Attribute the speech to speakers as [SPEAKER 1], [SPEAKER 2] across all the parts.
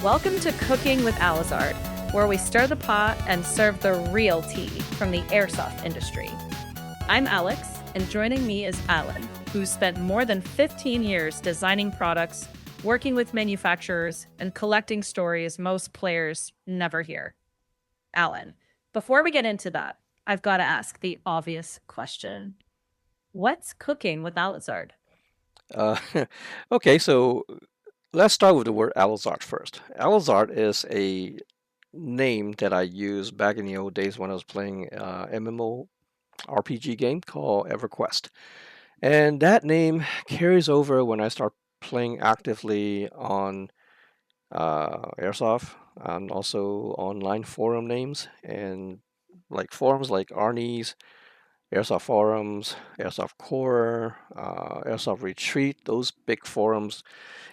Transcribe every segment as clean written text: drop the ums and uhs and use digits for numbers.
[SPEAKER 1] Welcome to Cooking with Allizard, where we stir the pot and serve the real tea from the airsoft industry. I'm Alex, and joining me is Alan, who's spent more than 15 years designing products, working with manufacturers, and collecting stories most players never hear. Alan, before we get into that, I've got to ask the obvious question. What's cooking with Allizard?
[SPEAKER 2] Uh, okay, so let's start with the word Allizard first. Allizard is a name that I used back in the old days when I was playing MMO RPG game called EverQuest. And that name carries over when I start playing actively on Airsoft and also online forum names and like forums like Arnie's, Airsoft forums, Airsoft Core, Airsoft Retreat, those big forums.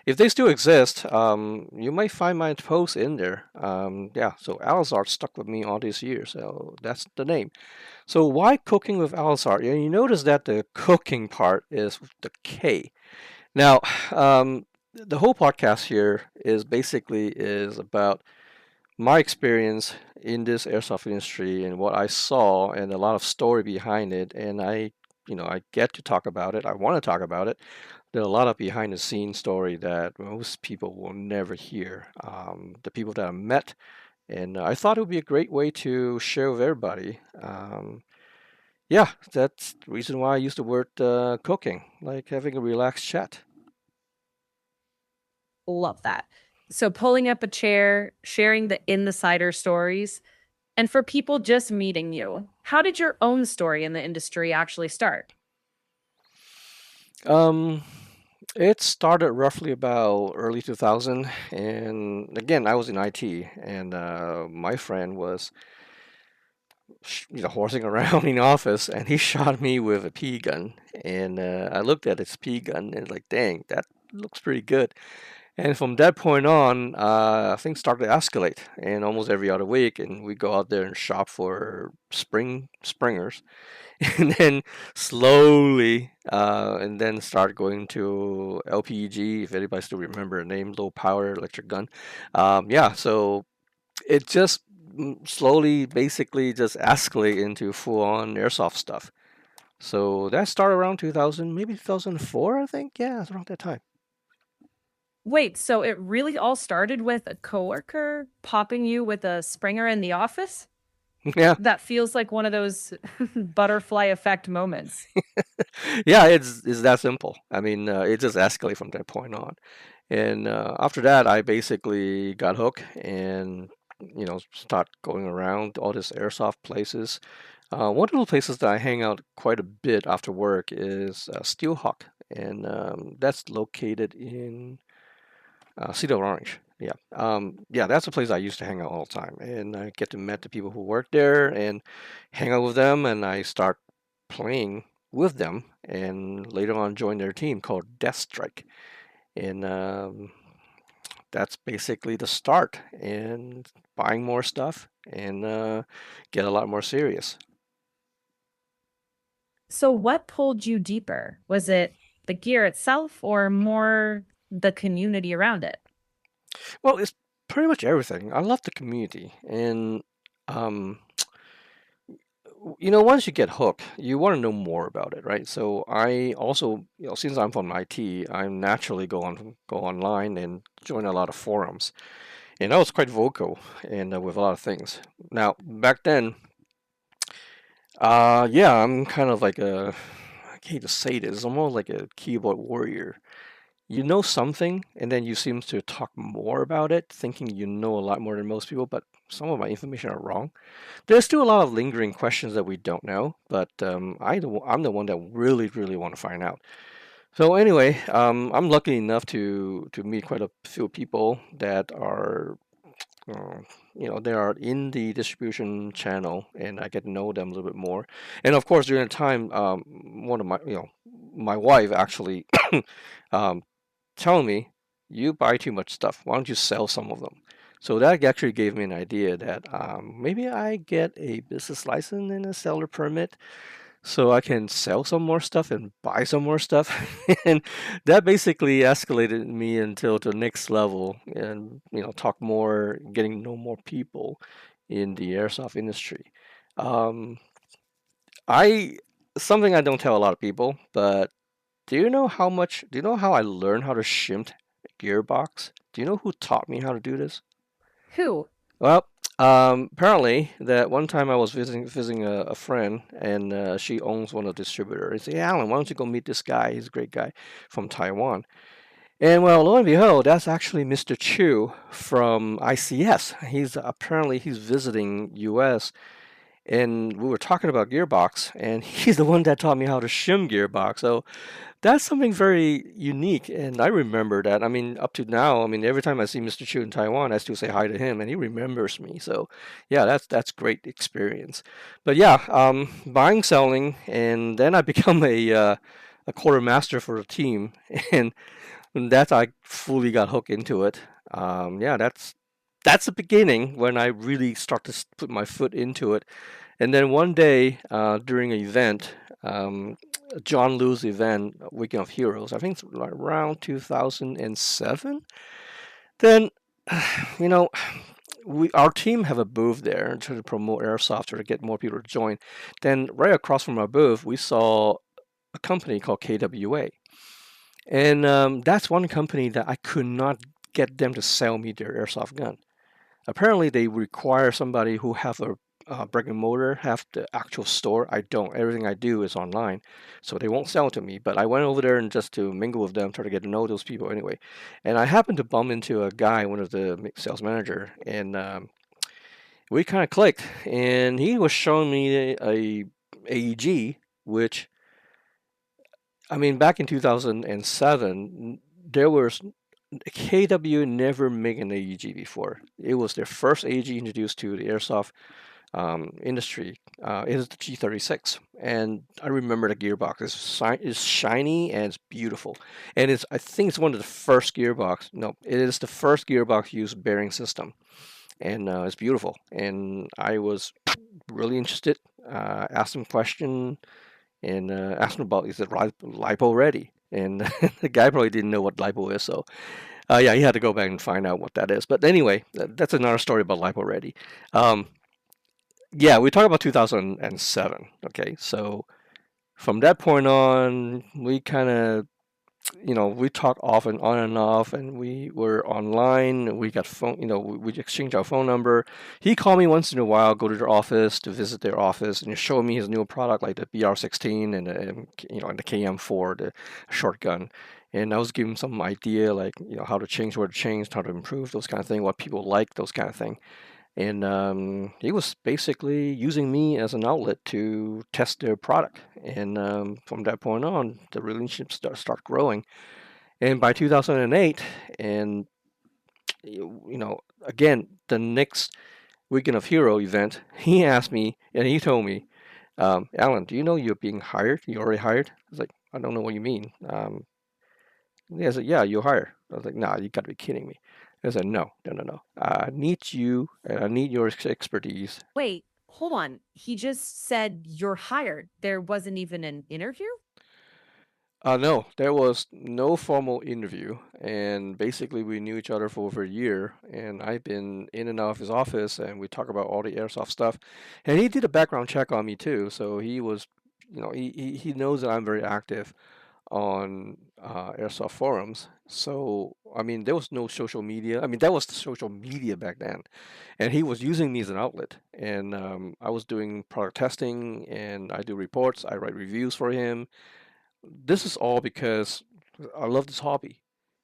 [SPEAKER 2] If they still exist, you might find my posts in there. Yeah, so Alizard stuck with me all these years, so that's the name. So why cooking with Alizard? You notice that the cooking part is with the K. Now, the whole podcast here is about my experience in this airsoft industry and what I saw and a lot of story behind it. And I get to talk about it. I want to talk about it. There's a lot of behind the scenes story that most people will never hear. The people that I met, and I thought it would be a great way to share with everybody. Yeah, that's the reason why I use the word cooking, like having a relaxed chat.
[SPEAKER 1] Love that. So, pulling up a chair, sharing the in the cider stories, and for people just meeting you, how did your own story in the industry actually start?
[SPEAKER 2] Um, it started roughly about early 2000, and again, I was in IT, and my friend was horsing around in the office, and he shot me with a pea gun. And I looked at his pea gun and like, dang, that looks pretty good. And from that point on, things started to escalate. And almost every other week, and we go out there and shop for springers, and then slowly, and then start going to LPG. If anybody still remember the name, low power electric gun. Yeah, so it just slowly, basically, just escalate into full on airsoft stuff. So that started around 2000, maybe 2004, I think. Yeah, it's around that time.
[SPEAKER 1] Wait, so it really all started with a coworker popping you with a Springer in the office?
[SPEAKER 2] Yeah,
[SPEAKER 1] That feels like one of those butterfly effect moments.
[SPEAKER 2] yeah, it's that simple. I mean, it just escalated from that point on. And after that, I basically got hooked and start going around all these airsoft places. One of the places that I hang out quite a bit after work is Steelhawk, and that's located in Cedar Orange. Yeah, yeah, that's a place I used to hang out all the time, and I get to meet the people who work there and hang out with them, and I start playing with them, and later on join their team called Death Strike, and that's basically the start, and buying more stuff and get a lot more serious.
[SPEAKER 1] So, what pulled you deeper? Was it the gear itself or more the community around it?
[SPEAKER 2] Well, it's pretty much everything. I love the community, and um, once you get hooked, you want to know more about it, right? So I also, since I'm from IT, I naturally go online and join a lot of forums, and I was quite vocal and with a lot of things. Now back then, yeah, I'm kind of like I hate to say this, I'm more like a keyboard warrior. You know something, and then you seem to talk more about it, thinking you know a lot more than most people, but some of my information are wrong. There's still a lot of lingering questions that we don't know, but I'm the one that really, really want to find out. So anyway, I'm lucky enough to meet quite a few people that are, uh, they are in the distribution channel, and I get to know them a little bit more. And of course, during the time, one of my wife actually um, telling me, "You buy too much stuff. Why don't you sell some of them?" So that actually gave me an idea that maybe I get a business license and a seller permit. so I can sell some more stuff and buy some more stuff. And that basically escalated me until the next level and, talk more, getting to know more people in the airsoft industry. Um, I something I don't tell a lot of people, but do you know how I learned how to shim gearbox? Do you know who taught me how to do this?
[SPEAKER 1] Who?
[SPEAKER 2] Well, apparently that one time I was visiting a friend, and she owns one of the distributors. He said, "Hey, Alan, why don't you go meet this guy? He's a great guy from Taiwan." And well, lo and behold, that's actually Mr. Chu from ICS. He's visiting US, and we were talking about gearbox, and he's the one that taught me how to shim gearbox. So that's something very unique, and I remember that. I mean, up to now, I mean, every time I see Mr. Chu in Taiwan, I still say hi to him, and he remembers me. So, yeah, that's great experience. But yeah, buying, selling, and then I become a quartermaster for a team, and that's I fully got hooked into it. Yeah, that's the beginning when I really start to put my foot into it. And then one day during an event, John Lew's event, Weekend of Heroes, I think it's like around 2007. Then, you know, our team have a booth there to promote airsoft or to get more people to join. Then right across from our booth, we saw a company called KWA, and that's one company that I could not get them to sell me their airsoft gun. Apparently, they require somebody who have a brick and mortar, have the actual store. I don't. Everything I do is online, so they won't sell it to me. But I went over there and just to mingle with them, try to get to know those people anyway. And I happened to bump into a guy, one of the sales manager, and we kind of clicked. And he was showing me a AEG, which I mean, back in 2007, there was KW never made an AEG before. It was their first AEG introduced to the airsoft industry. It is the G36, and I remember the gearbox. It's shiny and it's beautiful, and I think it's one of the first gearbox. No, it is the first gearbox used bearing system, and it's beautiful. And I was really interested. Asked him question and asked him about is it lipo ready. And the guy probably didn't know what lipo is, so yeah, he had to go back and find out what that is. But anyway, that's another story about lipo ready. Um, yeah, we talk about 2007. Okay, so from that point on, we kind of, we talked off and on and off, and we were online. We got phone, we exchanged our phone number. He called me once in a while, go to their office to visit their office, and show me his new product like the BR16 and and the KM4, the shotgun. And I was giving him some idea, like how to change, where to change, how to improve, those kind of thing, what people like, those kind of thing. And he was basically using me as an outlet to test their product. And from that point on, the relationship start growing. And by 2008, and again, the next Weekend of Hero event, he asked me and he told me, Alan, do you know you're being hired? You already hired? I was like, I don't know what you mean. He said, yeah, you're hired. I was like, nah, you gotta be kidding me. I said, no, no, no, no. I need you, and I need your expertise.
[SPEAKER 1] Wait, hold on. He just said you're hired. There wasn't even an interview?
[SPEAKER 2] No, there was no formal interview, and basically we knew each other for over a year. And I've been in and out of his office, and we talk about all the airsoft stuff. And he did a background check on me too, so he was, he knows that I'm very active on airsoft forums. So I mean, there was no social media. I mean, that was the social media back then, and he was using me as an outlet. And I was doing product testing, and I do reports. I write reviews for him. This is all because I love this hobby.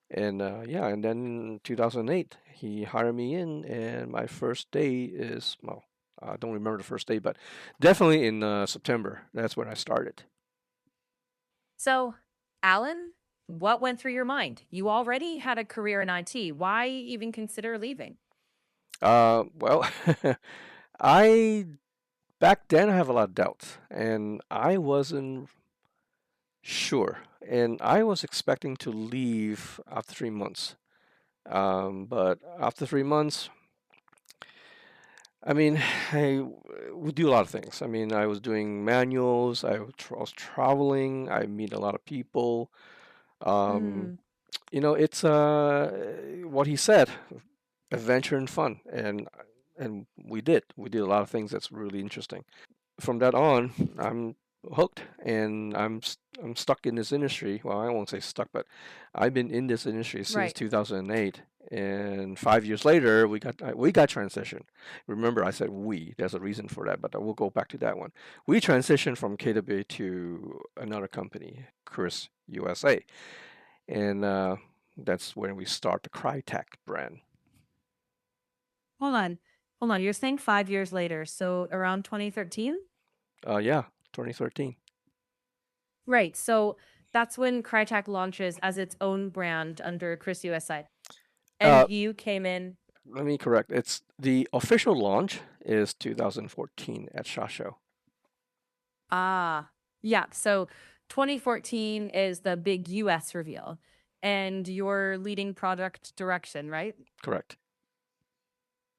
[SPEAKER 2] And yeah, and then in 2008, he hired me in, and my first day is, well, I don't remember the first day, but definitely in September. That's when I started.
[SPEAKER 1] So, Alan, what went through your mind? You already had a career in IT. Why even consider leaving?
[SPEAKER 2] Well, I back then I have a lot of doubts, and I wasn't sure, and I was expecting to leave after 3 months. But after 3 months, I mean, I would do a lot of things. I mean, I was doing manuals. Was traveling. I meet a lot of people. Um,
[SPEAKER 1] Mm,
[SPEAKER 2] it's what he said, adventure and fun, and we did a lot of things that's really interesting. From that on, I'm hooked, and I'm stuck in this industry. Well, I won't say stuck, but I've been in this industry since
[SPEAKER 1] right.
[SPEAKER 2] 2008, and 5 years later, we got transitioned. Remember, I said we. There's a reason for that, but I will go back to that one. We transitioned from KWA to another company, Chris USA, and that's when we start the Crytek brand.
[SPEAKER 1] Hold on. Hold on. You're saying 5 years later, so around 2013?
[SPEAKER 2] Yeah, 2013.
[SPEAKER 1] Right. So that's when Crytek launches as its own brand under Chris USA. And
[SPEAKER 2] Uh,
[SPEAKER 1] you came in.
[SPEAKER 2] Let me correct. It's the official launch is 2014 at SHOT Show.
[SPEAKER 1] Yeah. So 2014 is the big US reveal and your leading product direction, right?
[SPEAKER 2] Correct.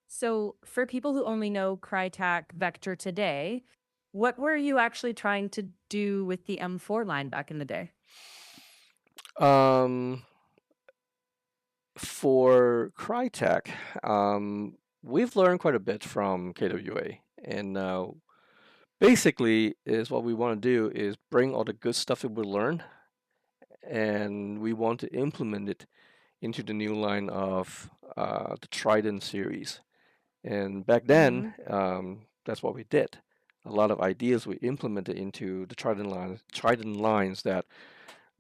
[SPEAKER 1] So for people who only know Crytek Vector today, what were you actually trying to do with the M4 line back in the day?
[SPEAKER 2] Um, for Crytek, we've learned quite a bit from KWA, and basically, is what we want to do is bring all the good stuff that we learn, and we want to implement it into the new line of the Trident series. And back then,
[SPEAKER 1] Mm-hmm.
[SPEAKER 2] that's what we did. A lot of ideas we implemented into the Trident lines that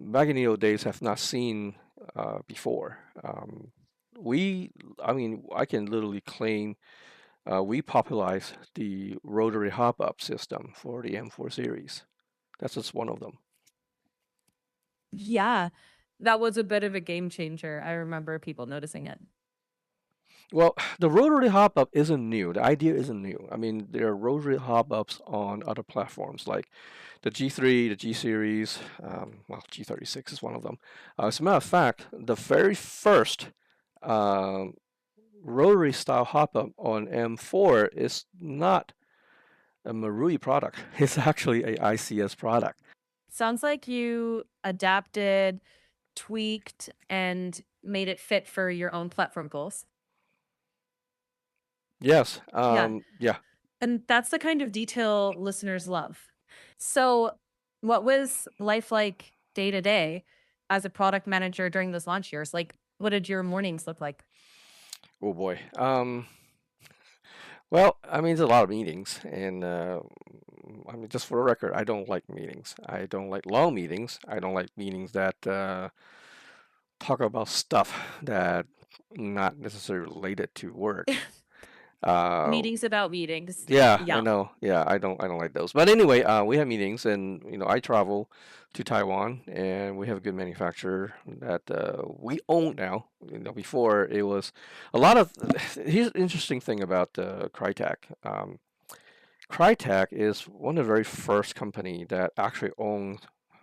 [SPEAKER 2] back in the old days have not seen before. We, I mean, I can literally claim we popularized the rotary hop-up system for the M4 series. That's just one of them.
[SPEAKER 1] Yeah, that was a bit of a game changer. I remember people noticing it.
[SPEAKER 2] Well, the rotary hop-up isn't new. The idea isn't new. I mean, there are rotary hop-ups on other platforms like the G3, the G series. Well, G36 is one of them. As a matter of fact, the very first um, rotary style hop-up on M4 is not a Marui product. It's actually a ICS product.
[SPEAKER 1] Sounds like you adapted, tweaked, and made it fit for your own platform goals.
[SPEAKER 2] Yes.
[SPEAKER 1] Yeah.
[SPEAKER 2] Yeah.
[SPEAKER 1] And that's the kind of detail listeners love. So, what was life like day to day as a product manager during those launch years? Like, what did your mornings look like?
[SPEAKER 2] Oh boy. Well, I mean, there's a lot of meetings, and I mean, just for the record, I don't like meetings. I don't like long meetings. I don't like meetings that talk about stuff that not necessarily related to work. Uh,
[SPEAKER 1] Meetings about meetings.
[SPEAKER 2] yeah, I
[SPEAKER 1] Yeah.
[SPEAKER 2] know. Yeah, I don't like those. But anyway, we have meetings, and I travel to Taiwan, and we have a good manufacturer that we own now. Before it was a lot of. Here's the interesting thing about Crytek. Crytek is one of the very first company that actually owns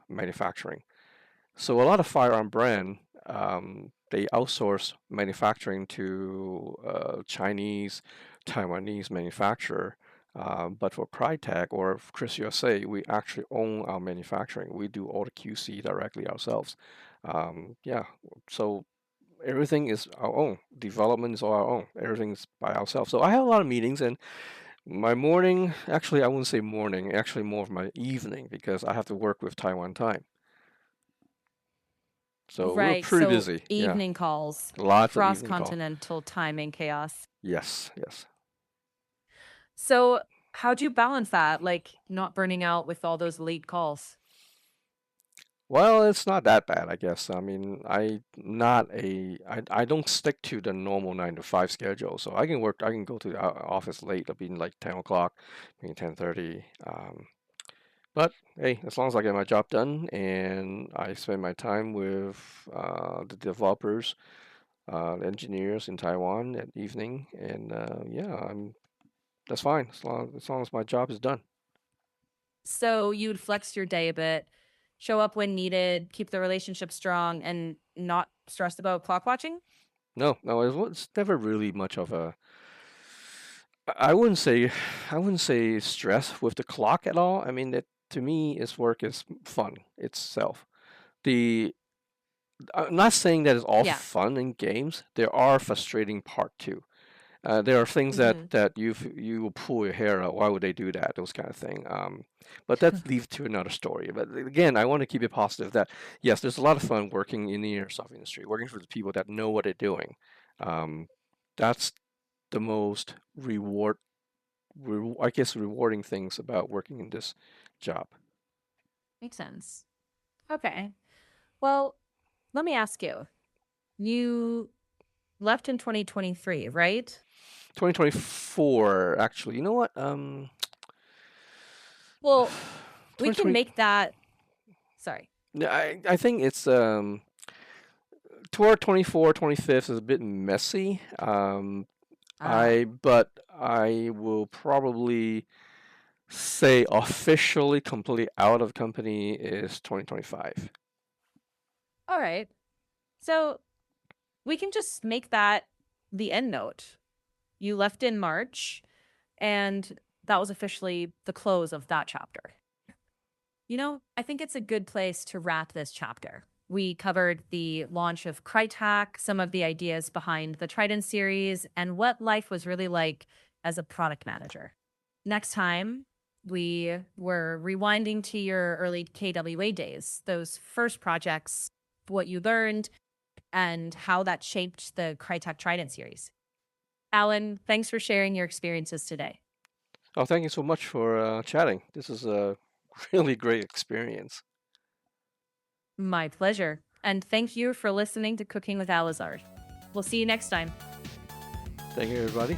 [SPEAKER 2] manufacturing. So a lot of firearm brand, they outsource manufacturing to Chinese, Taiwanese manufacturer. But for Crytek or Chris USA, we actually own our manufacturing. We do all the QC directly ourselves. Yeah, so everything is our own. Development is all our own. Everything's by ourselves. So I have a lot of meetings, and my morning, actually, I wouldn't say morning, actually more of my evening because I have to work with Taiwan time. So we're
[SPEAKER 1] Right.
[SPEAKER 2] pretty
[SPEAKER 1] So,
[SPEAKER 2] busy. Yeah.
[SPEAKER 1] evening calls,
[SPEAKER 2] Lots of
[SPEAKER 1] cross
[SPEAKER 2] evening call.
[SPEAKER 1] continental timing chaos.
[SPEAKER 2] Yes, yes.
[SPEAKER 1] So, how'd you balance that? Like, not burning out with all those late calls?
[SPEAKER 2] Well, it's not that bad, I guess. I mean, I don't stick to the normal 9 to 5 schedule, so I can go to the office late, I'll be in like 10 o'clock, maybe 10:30. But hey, as long as I get my job done and I spend my time with the developers, the engineers in Taiwan at evening, and yeah, that's fine as long as my job is done.
[SPEAKER 1] So, you'd flex your day a bit, show up when needed, keep the relationship strong, and not stressed about clock watching?
[SPEAKER 2] No, no, it's never really much of a. I wouldn't say I wouldn't say stress with the clock at all. I mean, to me, its work is fun itself. The I'm not saying that it's all
[SPEAKER 1] Yeah.
[SPEAKER 2] fun in games. There are frustrating part too. There are things
[SPEAKER 1] Hmm.
[SPEAKER 2] that you will pull your hair out. Why would they do that? Those kind of thing. But that leads to another story. But again, I want to keep it positive. That yes, there's a lot of fun working in the airsoft industry, working for the people that know what they're doing. Um, that's the most I guess, rewarding things about working in this job.
[SPEAKER 1] Makes sense. Okay. Well, let me ask you. You left in 2023, right?
[SPEAKER 2] 2024, actually. You know what?
[SPEAKER 1] Well, we can
[SPEAKER 2] 2020.
[SPEAKER 1] make that. Sorry.
[SPEAKER 2] Yeah, I think it's tour 24, 25th is a bit messy.
[SPEAKER 1] Ah,
[SPEAKER 2] But I will probably say officially completely out of company is 2025.
[SPEAKER 1] all right. So we can just make that the end note. You left in March, and that was officially the close of that chapter. I think it's a good place to wrap this chapter. We covered the launch of Crytek, some of the ideas behind the Trident series, and what life was really like as a product manager. Next time, we were rewinding to your early KWA days, those first projects, what you learned, and how that shaped the Crytek Trident series. Alan, thanks for sharing your experiences today.
[SPEAKER 2] Oh, thank you so much for chatting. This is a really great experience.
[SPEAKER 1] My pleasure. And thank you for listening to Cooking with Allizard. We'll see you next time.
[SPEAKER 2] Thank you, everybody.